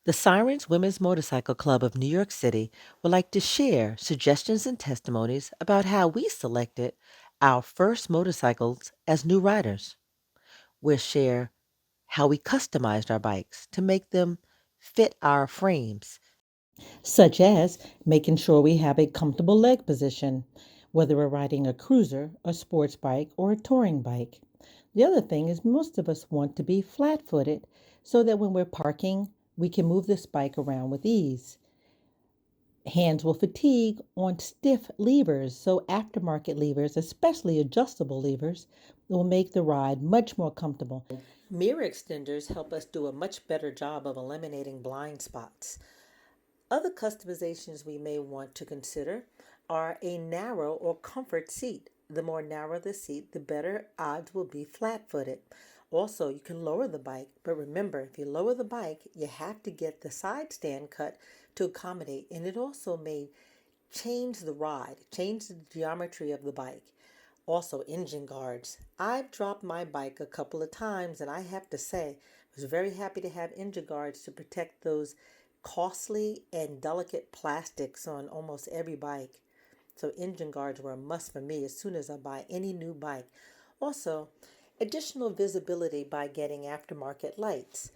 The Sirens Women's Motorcycle Club of New York City would like to share suggestions and testimonies about how we selected our first motorcycles as new riders. We'll share how we customized our bikes to make them fit our frames, such as making sure we have a comfortable leg position, whether we're riding a cruiser, a sports bike, or a touring bike. The other thing is, most of us want to be flat footed so that when we're parking, we can move this bike around with ease. Hands will fatigue on stiff levers, so aftermarket levers, especially adjustable levers, will make the ride much more comfortable. Mirror extenders help us do a much better job of eliminating blind spots. Other customizations we may want to consider are a narrow or comfort seat. The more narrow the seat, the better odds will be flat-footed. Also, you can lower the bike, but remember, if you lower the bike, you have to get the side stand cut to accommodate, and it also may change the ride, change the geometry of the bike. Also, engine guards. I've dropped my bike a couple of times, and I have to say, I was very happy to have engine guards to protect those costly and delicate plastics on almost every bike. So engine guards were a must for me as soon as I buy any new bike. Also, additional visibility by getting aftermarket lights.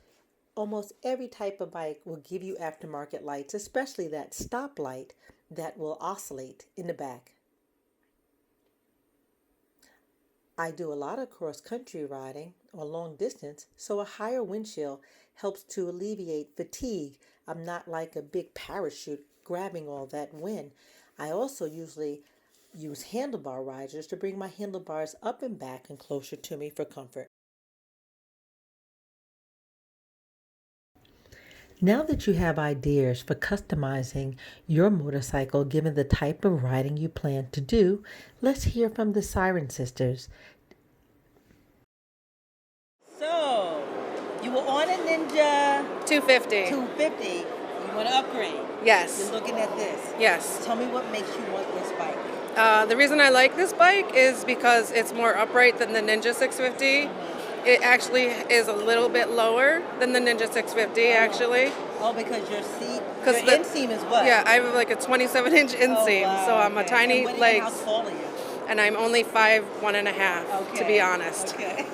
Almost every type of bike will give you aftermarket lights, especially that stoplight that will oscillate in the back. I do a lot of cross-country riding or long distance, so a higher windshield helps to alleviate fatigue. I'm not like a big parachute grabbing all that wind. I also usually use handlebar risers to bring my handlebars up and back and closer to me for comfort. Now that you have ideas for customizing your motorcycle given the type of riding you plan to do, let's hear from the Siren Sisters. So, you were on a Ninja 250. 250. You want to upgrade. Yes. You're looking at this. Yes. Tell me what makes you want this bike. The reason I like this bike is because it's more upright than the Ninja 650. It actually is a little bit lower than the Ninja 650, actually. Oh, because your Because your inseam is what? Yeah, I have like a 27-inch inseam, wow, so I'm a okay. tiny And legs. how tall are you? And I'm only 5'1.5", to be honest. Okay.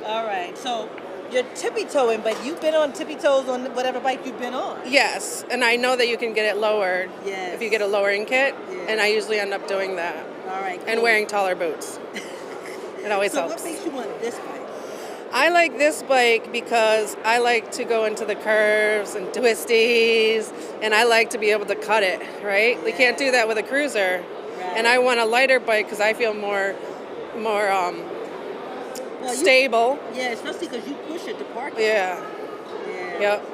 All right. So you're tippy-toeing, but you've been on tippy-toes on whatever bike you've been on. Yes, and I know that you can get it lowered Yes. if you get a lowering kit, Yes. and I usually end up doing that. All right. Cool. And wearing taller boots. It always So helps. what makes you want this bike? I like this bike because I like to go into the curves and twisties, and I like to be able to cut it, right? We can't do that with a cruiser. Right. And I want a lighter bike because I feel more Well, stable. Yeah, especially because you push it to park. Yeah. Yeah. Yep.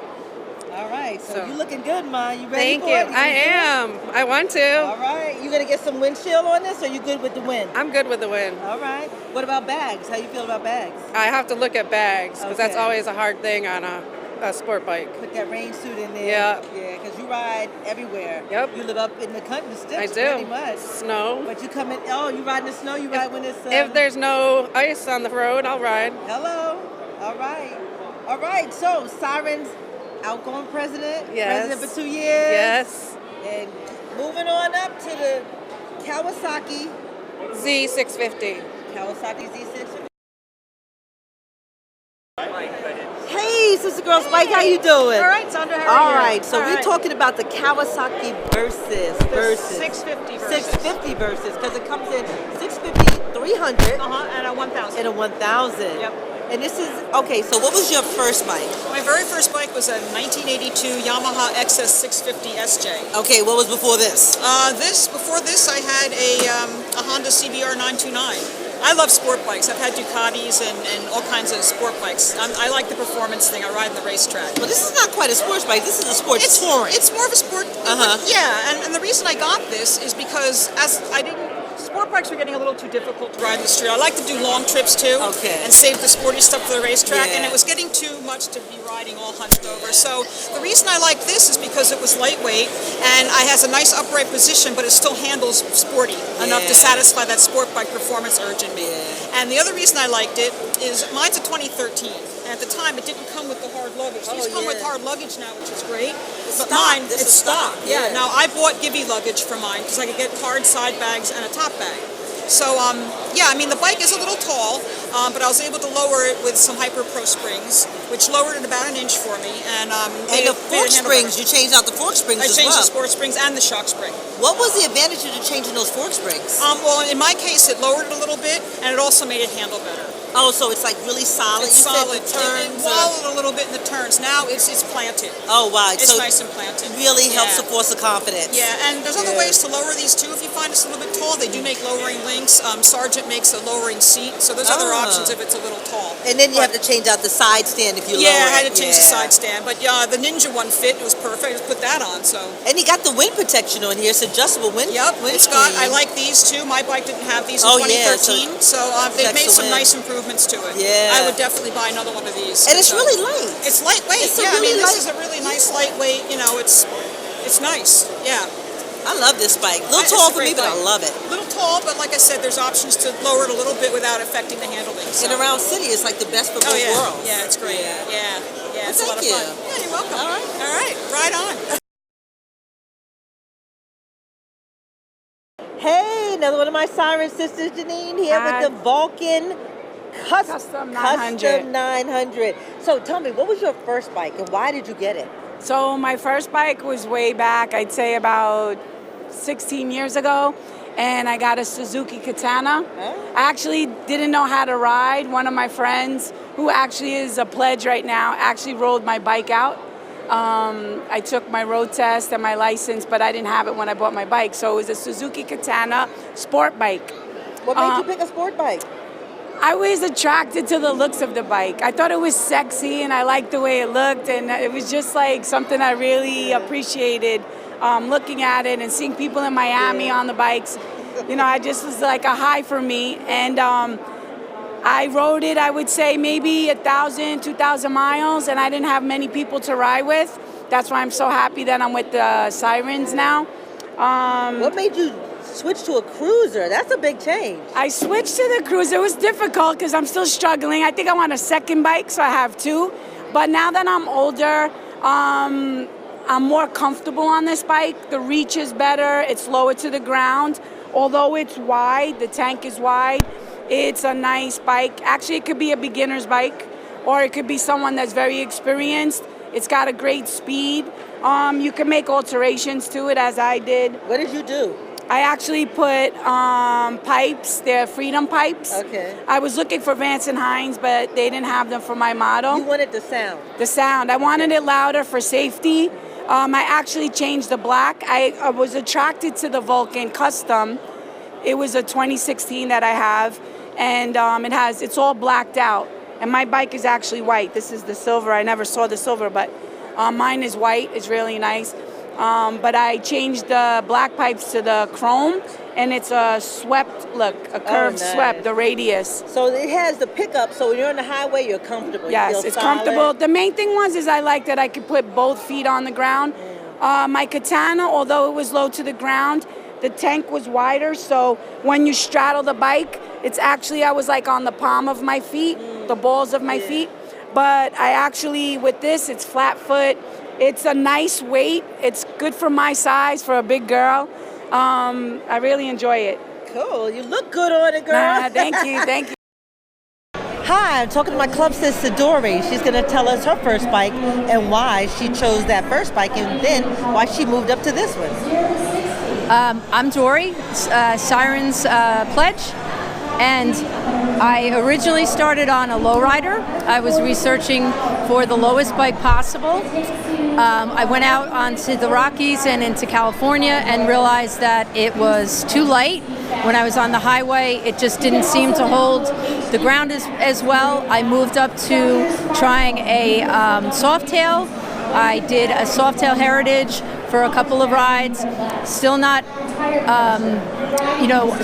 All right. So So- you're looking good, Ma. You ready Thank for you. it? I am. I want to. All right. You gonna get some windshield on this, or you good with the wind? I'm good with the wind. All right. What about bags? How you feel about bags? I have to look at bags because that's Okay. always a hard thing on a sport bike. Put that rain suit in there. Yeah. Yeah, because you ride everywhere. Yep. You live up in the country, the I sticks, do. pretty much. Snow. But you come in. Oh, you ride in the snow. You ride when it's. If there's no ice on the road, I'll ride. Hello. All right. All right. So Sirens, outgoing president. Yes. President for 2 years. Yes. And moving on up to the Kawasaki. Z650. Kawasaki Z6. Hey, Sister Girl Spike, how you doing? All right, Sandra, how All are you? right, so All we're right. talking about the Kawasaki Versys. Versys. 650 Versys. 650 Versys, because it comes in 650, 300, And a 1000. and a 1000. Yep. And this is, okay, so what was your first bike? My very first bike was a 1982 Yamaha XS 650 SJ. Okay, what was before this? Before this, I had a Honda CBR 929. I love sport bikes. I've had Ducatis and all kinds of sport bikes. I like the performance thing. I ride in the racetrack. Well, this is not quite a sports bike. This is a sports touring. It's more of a sport. Yeah, and the reason I got this is because sport bikes were getting a little too difficult to ride in the street. I like to do long trips too. Okay. And save the sporty stuff for the racetrack. Yeah. And it was getting too much to be riding all hunched over. So the reason I like this is because it was lightweight and it has a nice upright position, but it still handles sporty enough to satisfy that sport bike performance urge in me. Yeah. And the other reason I liked it is mine's a 2013. And at the time, it didn't come with the hard luggage. These come with hard luggage now, which is great. But stock. mine, This it's is stock, Yeah. yeah. Now, I bought Gibby luggage for mine because I could get hard side bags and a top bag. So, yeah, I mean, the bike is a little tall, but I was able to lower it with some Hyper Pro springs, which lowered it about an inch for me. And the fork springs, you changed out the fork springs as well. I changed the sport springs and the shock spring. What was the advantage of changing those fork springs? Well, in my case, it lowered it a little bit, and it also made it handle better. Oh, so it's like really solid. It's you solid. Said the turns. It wallowed a little bit in the turns. Now it's planted. Oh wow! It's so nice and planted. It really helps the force of confidence. Yeah, and there's other ways to lower these too. If you find it's a little bit tall, they do make lowering links. Sargent makes a lowering seat, so there's other options if it's a little tall. And then you have to change out the side stand if you lower it. Yeah, I had to change the side stand, but the Ninja one fit. It was perfect. I just put that on. So. And you got the wind protection on here. It's adjustable wind. Yep, it's got. I like these too. My bike didn't have these in 2013, so they've made some nice improvements to it. Yeah. I would definitely buy another one of these. And it's really light. It's lightweight. I mean, this is a really nice lightweight. It's nice. Yeah. I love this bike. A little tall for me, but I love it. A little tall, but like I said, there's options to lower it a little bit without affecting the handling. So. And around city, it's like the best for both worlds. Yeah, it's great. Yeah. It's a lot of fun. Yeah, you're welcome. All right. Right on. Hey, another one of my Sirens sisters, Janine, here with the Vulcan Custom 900. So tell me, what was your first bike and why did you get it? So my first bike was way back, I'd say about 16 years ago, and I got a Suzuki Katana. I actually didn't know how to ride. One of my friends, who actually is a pledge right now, actually rolled my bike out. I took my road test and my license, but I didn't have it when I bought my bike. So it was a Suzuki Katana sport bike. What made you pick a sport bike? I was attracted to the looks of the bike. I thought it was sexy and I liked the way it looked, and it was just like something I really appreciated looking at it and seeing people in Miami on the bikes. I just was like a high for me. And I rode it, I would say maybe 1,000, 2,000 miles, and I didn't have many people to ride with. That's why I'm so happy that I'm with the Sirens now. What made you switch to a cruiser? That's a big change. I switched to the cruiser. It was difficult because I'm still struggling. I think I want a second bike, so I have two. But now that I'm older, I'm more comfortable on this bike. The reach is better. It's lower to the ground. Although it's wide, the tank is wide, it's a nice bike. Actually, it could be a beginner's bike, or it could be someone that's very experienced. It's got a great speed. You can make alterations to it, as I did. What did you do? I actually put pipes. They're Freedom pipes. Okay. I was looking for Vance and Hines, but they didn't have them for my model. You wanted the sound. The sound. I wanted it louder for safety. I actually changed the black. I was attracted to the Vulcan Custom. It was a 2016 that I have, and it's all blacked out. And my bike is actually white. This is the silver. I never saw the silver, but mine is white. It's really nice. But I changed the black pipes to the chrome, and it's a swept look, a curved swept, the radius. So it has the pickup, so when you're on the highway, you're comfortable. Yes, you feel it's solid. comfortable. The main thing is I like that I could put both feet on the ground. My Katana, although it was low to the ground, the tank was wider, so when you straddle the bike, it's actually, I was like on the palm of my feet, the balls of my feet. But I actually, with this, it's flat foot. It's a nice weight. It's good for my size, for a big girl. I really enjoy it. Cool. You look good on it, girl. Thank you. Hi, I'm talking to my club sister, Dory. She's going to tell us her first bike and why she chose that first bike and then why she moved up to this one. I'm Dory, Sirens pledge, and I originally started on a lowrider. I was researching for the lowest bike possible. I went out onto the Rockies and into California and realized that it was too light. When I was on the highway, it just didn't seem to hold the ground as well. I moved up to trying a Softail. I did a Softail Heritage for a couple of rides. Still not,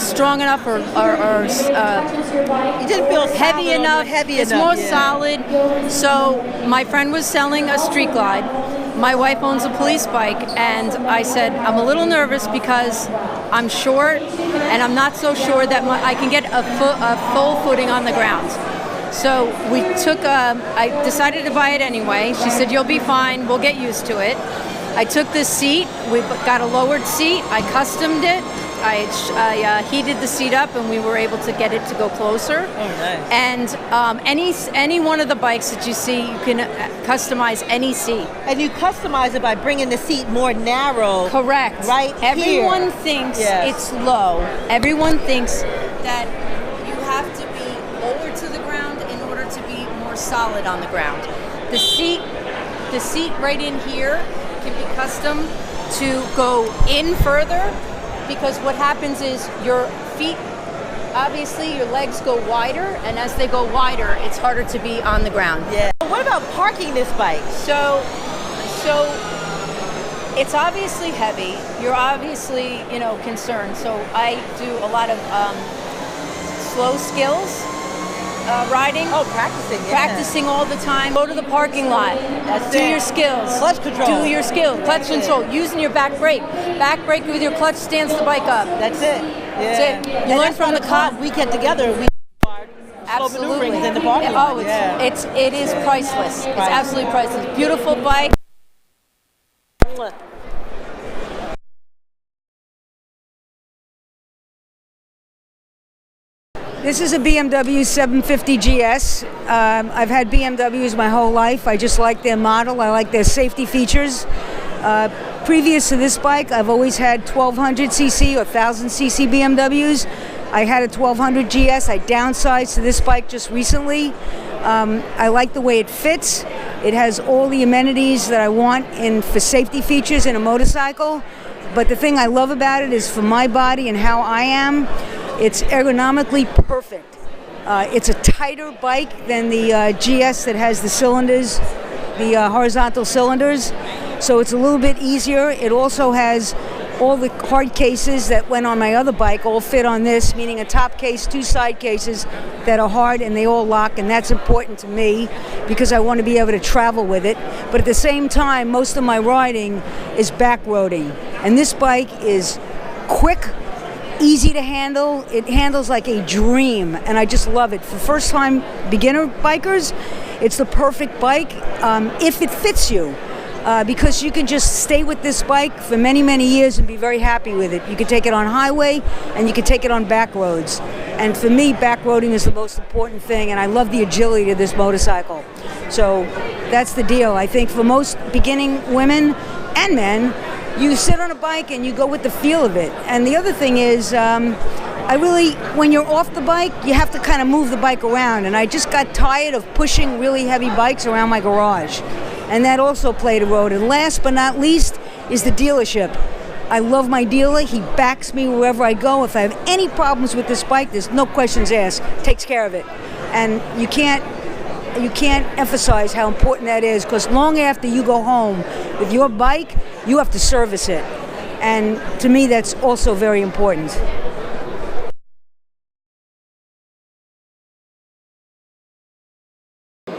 strong enough or you didn't feel heavy enough. It's more solid. So my friend was selling a Street Glide. My wife owns a police bike, and I said, I'm a little nervous because I'm short, and I'm not so sure that I can get a full footing on the ground. So we took, I decided to buy it anyway. She said, you'll be fine, we'll get used to it. I took this seat, we got a lowered seat, I customed it, I heated the seat up and we were able to get it to go closer. Oh, nice. And any one of the bikes that you see, you can customize any seat. And you customize it by bringing the seat more narrow. Correct. Right Everyone here. thinks Yes. it's low. Everyone thinks that you have to be lower to the ground in order to be more solid on the ground. The seat right in here can be custom to go in further, because what happens is your feet, obviously your legs go wider, and as they go wider, it's harder to be on the ground. Yeah. What about parking this bike? So it's obviously heavy. You're obviously, concerned. So I do a lot of slow skills riding. Oh, practicing. Yeah. Practicing all the time. Go to the parking lot. Do your skills. Clutch control. Do your skills. Clutch That's it. control. Using your back brake. Back brake with your clutch stands the bike up. That's it. Yeah. That's it. You And learn that's from why the car. We get together. We Absolutely. maneuverings in the parking lot. Oh, Yeah. it is priceless. It's absolutely priceless. Beautiful bike. This is a BMW 750 GS. I've had BMWs my whole life. I just like their model. I like their safety features. Previous to this bike, I've always had 1200cc or 1000cc BMWs. I had a 1200 GS. I downsized to this bike just recently. I like the way it fits. It has all the amenities that I want for safety features in a motorcycle. But the thing I love about it is for my body and how I am, it's ergonomically perfect. It's a tighter bike than the GS that has the cylinders, the horizontal cylinders. So it's a little bit easier. It also has all the hard cases that went on my other bike all fit on this, meaning a top case, 2 side cases that are hard and they all lock, and that's important to me because I want to be able to travel with it. But at the same time, most of my riding is backroading. And this bike is quick, easy to handle. It handles like a dream, and I just love it. For first-time beginner bikers, it's the perfect bike if it fits you. Because you can just stay with this bike for many, many years and be very happy with it. You can take it on highway and you can take it on back roads. And for me, back roading is the most important thing, and I love the agility of this motorcycle. So that's the deal. I think for most beginning women and men, you sit on a bike and you go with the feel of it. And the other thing is, when you're off the bike, you have to kind of move the bike around. And I just got tired of pushing really heavy bikes around my garage. And that also played a role. And last but not least is the dealership. I love my dealer. He backs me wherever I go. If I have any problems with this bike, there's no questions asked. Takes care of it. And you can't emphasize how important that is, because long after you go home with your bike, you have to service it. And to me, that's also very important.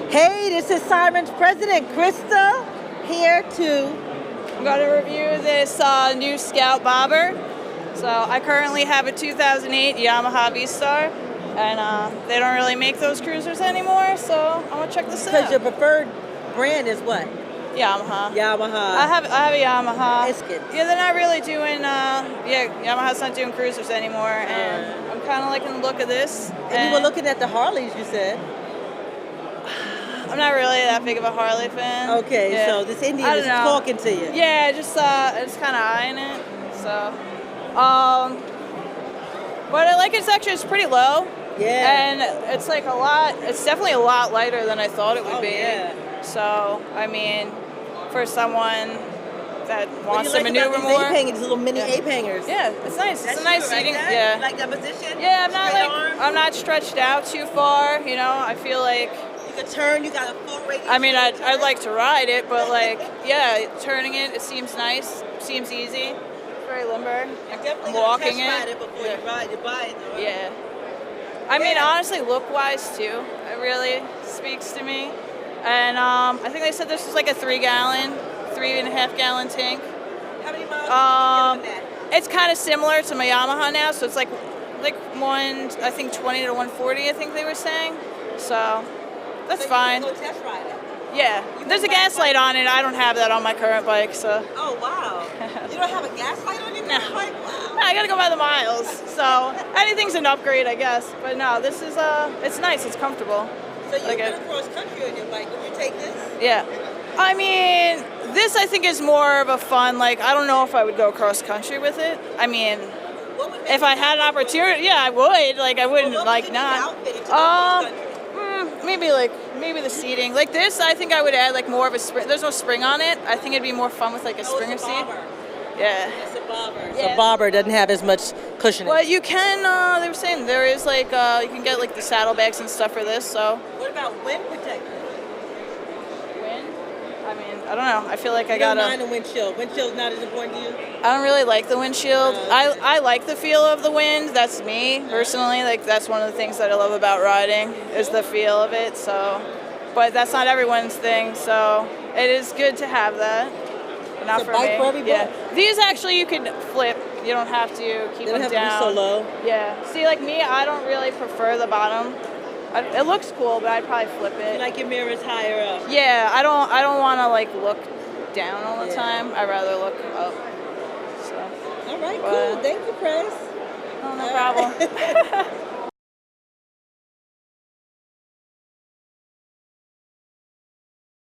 Hey, this is Sirens President Krista here I'm going to review this new Scout Bobber. So I currently have a 2008 Yamaha V-Star, and they don't really make those cruisers anymore, so I'm going to check this out. Because your preferred brand is what? Yamaha. Yamaha. I have a Yamaha. It's good. Yeah, they're not really doing, Yamaha's not doing cruisers anymore, and I'm kind of liking the look of this. And you were looking at the Harleys, you said. I'm not really that big of a Harley fan. Okay, Yeah. so this Indian I is don't know. talking to you. Yeah, just kind of eyeing it. So, but I like it's pretty low. Yeah. And it's like it's definitely a lot lighter than I thought it would be. Yeah. So, I mean, for someone that wants to What do you like maneuver about these more. ape hangers, little mini ape hangers? Yeah, it's nice. That's It's a nice you, seating. Like that? Yeah. You like that position? Yeah, Straight I'm not stretched out too far. You know, I feel like. You can turn. You got a full radius. I mean, I'd like to ride it, but turning it seems nice, seems easy, it's very limber. Definitely walking test ride it. before you buy it. Though. Yeah. I mean, honestly, look-wise too, it really speaks to me. And I think they said this was like a 3.5 gallon tank. How many miles did you get with that? It's kind of similar to my Yamaha now, so it's like 20 to 140, I think they were saying. So that's fine. Go test ride it. Yeah, there's a gas light on it. I don't have that on my current bike, so. Oh wow! You don't have a gas light on your current bike? Wow. No, I gotta go by the miles. So anything's an upgrade, I guess. But no, this is it's nice. It's comfortable. So you've Like been across country on your bike. Would you take this? Yeah. I mean, this I think is more of a fun. Like I don't know if I would go cross country with it. I mean, What would make if I had an opportunity, yeah, I would. Like I wouldn't what would like you need not. outfitted to go cross country? Maybe the seating. Like this, I think I would add like more of a spring. There's no spring on it. I think it'd be more fun with like a springer seat. Yeah. It's a bobber. Yeah. So bobber doesn't have as much cushioning. Well, you can. They were saying there is like you can get like the saddlebags and stuff for this. So. What about wind protection? Wind? I mean, I don't know. I feel like I You don't gotta. mind the windshield. Windshield's not as important to you? I don't really like the windshield. I like the feel of the wind. That's me personally. Like that's one of the things that I love about riding is the feel of it. So, but that's not everyone's thing. So it is good to have that. But not It's a for bike me. for every Yeah. bike. These actually you can flip. You don't have to keep They don't them have down. to be so low. Yeah. See, like me, I don't really prefer the bottom. It looks cool, but I'd probably flip it. You like your mirrors higher up. Yeah, I don't want to like look down all the Yeah. time. I'd rather look up. So, All right, But- cool. Thank you, Press. no problem.